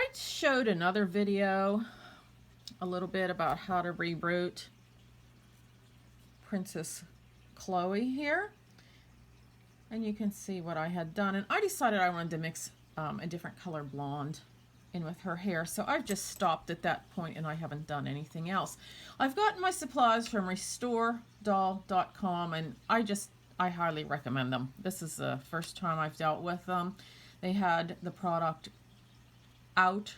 I showed another video a little bit about how to reroot Princess Chloe here. And you can see what I had done. And I decided I wanted to mix a different color blonde in with her hair. So I've just stopped at that point and I haven't done anything else. I've gotten my supplies from restoredoll.com and I highly recommend them. This is the first time I've dealt with them. They had the product out,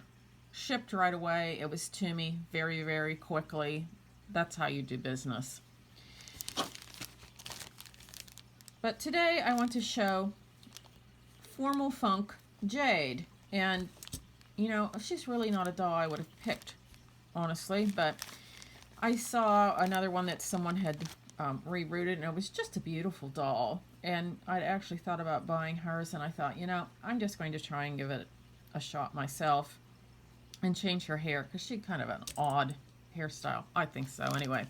shipped right away. It was to me very, very quickly. That's how you do business. But today I want to show Formal Funk Jade. And, you know, she's really not a doll I would have picked, honestly. But I saw another one that someone had rerooted, and it was just a beautiful doll. And I'd actually thought about buying hers, and I thought, you know, I'm just going to try and give it a shot myself and change her hair, because she had kind of an odd hairstyle. I think so, anyway.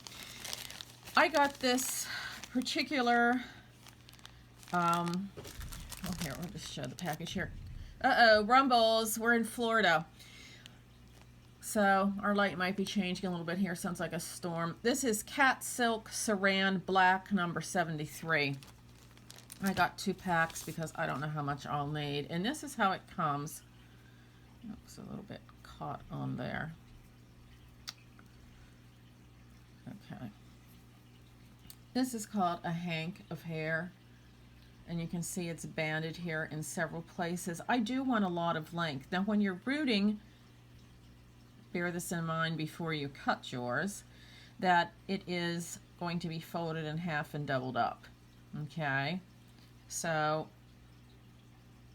I got this particular... here, we'll just show the package here. Uh-oh, rumbles. We're in Florida. So our light might be changing a little bit here. Sounds like a storm. This is Cat Silk Saran Black number 73. I got 2 packs because I don't know how much I'll need. And this is how it comes. Looks a little bit caught on there. Okay. This is called a hank of hair. And you can see it's banded here in several places. I do want a lot of length. Now when you're rooting, bear this in mind before you cut yours, that it is going to be folded in half and doubled up. Okay? So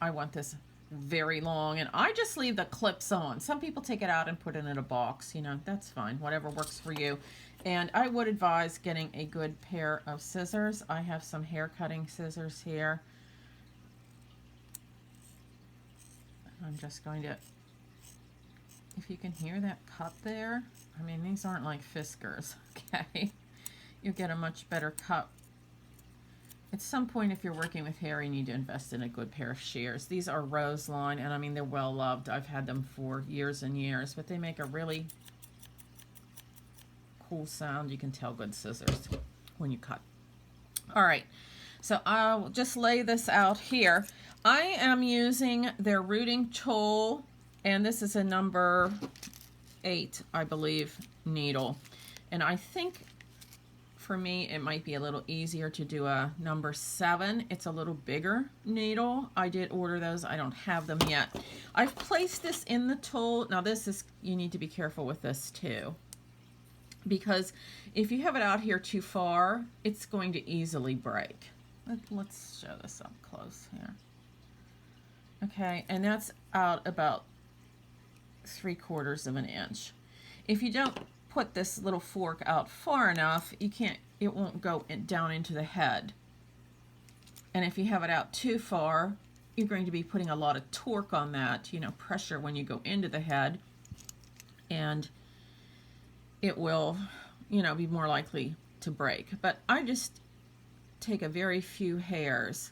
I want this very long, and I just leave the clips on. Some people take it out and put it in a box. You know, that's fine. Whatever works for you. And I would advise getting a good pair of scissors. I have some hair cutting scissors here. I'm just going to, if you can hear that cut there, I mean, these aren't like Fiskars, okay? You get a much better cut. At some point, if you're working with hair, you need to invest in a good pair of shears. These are Roseline, and I mean, they're well loved. I've had them for years and years, but they make a really cool sound. You can tell good scissors when you cut. All right, so I'll just lay this out here. I am using their rooting tool, and this is a number 8, I believe, needle. And I think for me it might be a little easier to do a number 7. It's a little bigger needle. I did order those. I don't have them yet. I've placed this in the tool. Now this is, you need to be careful with this too, because if you have it out here too far, it's going to easily break. Let's show this up close here. Okay, and that's out about 3/4 of an inch. If you don't put this little fork out far enough, you can't, it won't go down into the head. And if you have it out too far, you're going to be putting a lot of torque on that, you know, pressure when you go into the head, and it will, you know, be more likely to break. But I just take a very few hairs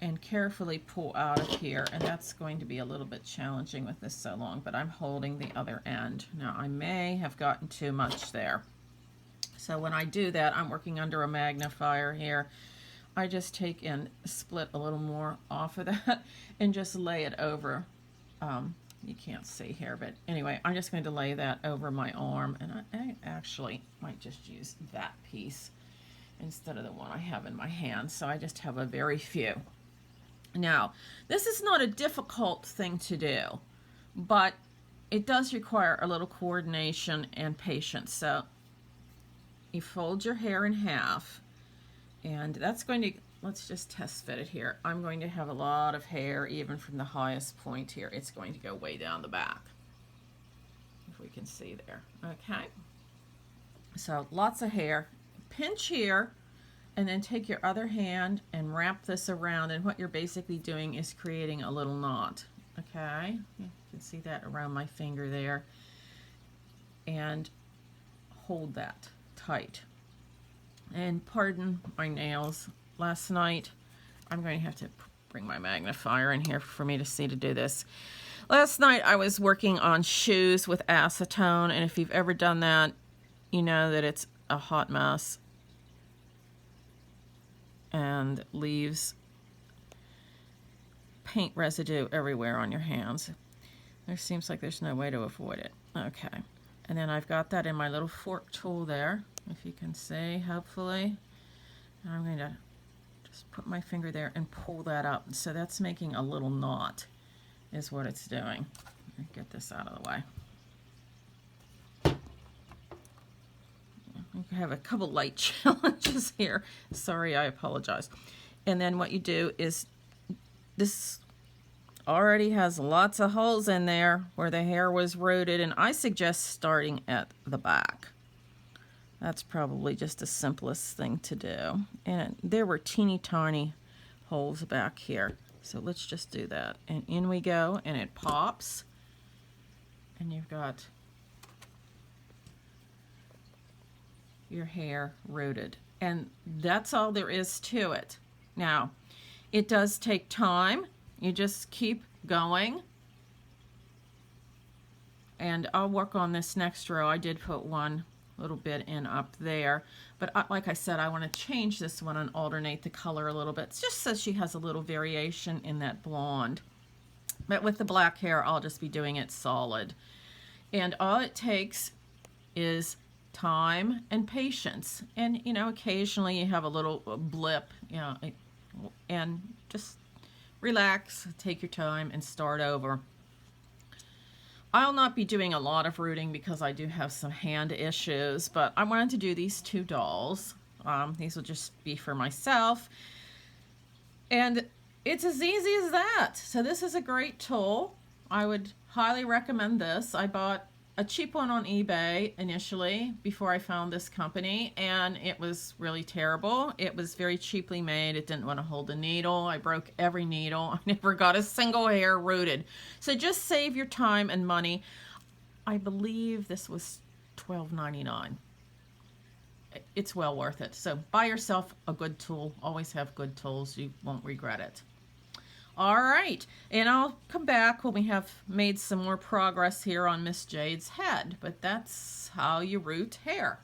and carefully pull out of here, and that's going to be a little bit challenging with this so long, but I'm holding the other end. Now I may have gotten too much there. So when I do that, I'm working under a magnifier here. I just take and split a little more off of that and just lay it over. You can't see here, but anyway, I'm just going to lay that over my arm, and I actually might just use that piece instead of the one I have in my hand. So I just have a very few. Now, this is not a difficult thing to do, but it does require a little coordination and patience. So you fold your hair in half, and that's going to, let's just test fit it here. I'm going to have a lot of hair even from the highest point here. It's going to go way down the back, if we can see there. Okay, so lots of hair. Pinch here, and then take your other hand and wrap this around, and what you're basically doing is creating a little knot. Okay, you can see that around my finger there, and hold that tight. And pardon my nails. Last night I'm going to have to bring my magnifier in here for me to see to do this. Last night I was working on shoes with acetone, and if you've ever done that, you know that it's a hot mess and leaves paint residue everywhere on your hands. There seems like there's no way to avoid it. Okay, and then I've got that in my little fork tool there, if you can see, hopefully. And I'm going to just put my finger there and pull that up. So that's making a little knot, is what it's doing. Get this out of the way. I have a couple light challenges here. Sorry, I apologize. And then what you do is, this already has lots of holes in there where the hair was rooted, and I suggest starting at the back. That's probably just the simplest thing to do. And there were teeny tiny holes back here. So let's just do that. And in we go, and it pops. And you've got your hair rooted. And that's all there is to it. Now, it does take time. You just keep going. And I'll work on this next row. I did put one little bit in up there, but like I said, I want to change this one and alternate the color a little bit. It's just so she has a little variation in that blonde. But with the black hair, I'll just be doing it solid. And all it takes is time and patience. And, you know, occasionally you have a little blip, you know, and just relax, take your time, and start over. I'll not be doing a lot of rooting because I do have some hand issues, but I wanted to do these two dolls. These will just be for myself. And it's as easy as that. So this is a great tool. I would highly recommend this. I bought a cheap one on eBay initially before I found this company, and it was really terrible. It was very cheaply made. It didn't want to hold a needle. I broke every needle. I never got a single hair rooted. So just save your time and money. I believe this was $12.99. It's well worth it. So buy yourself a good tool. Always have good tools. You won't regret it. All right, and I'll come back when we have made some more progress here on Miss Jade's head, but that's how you root hair.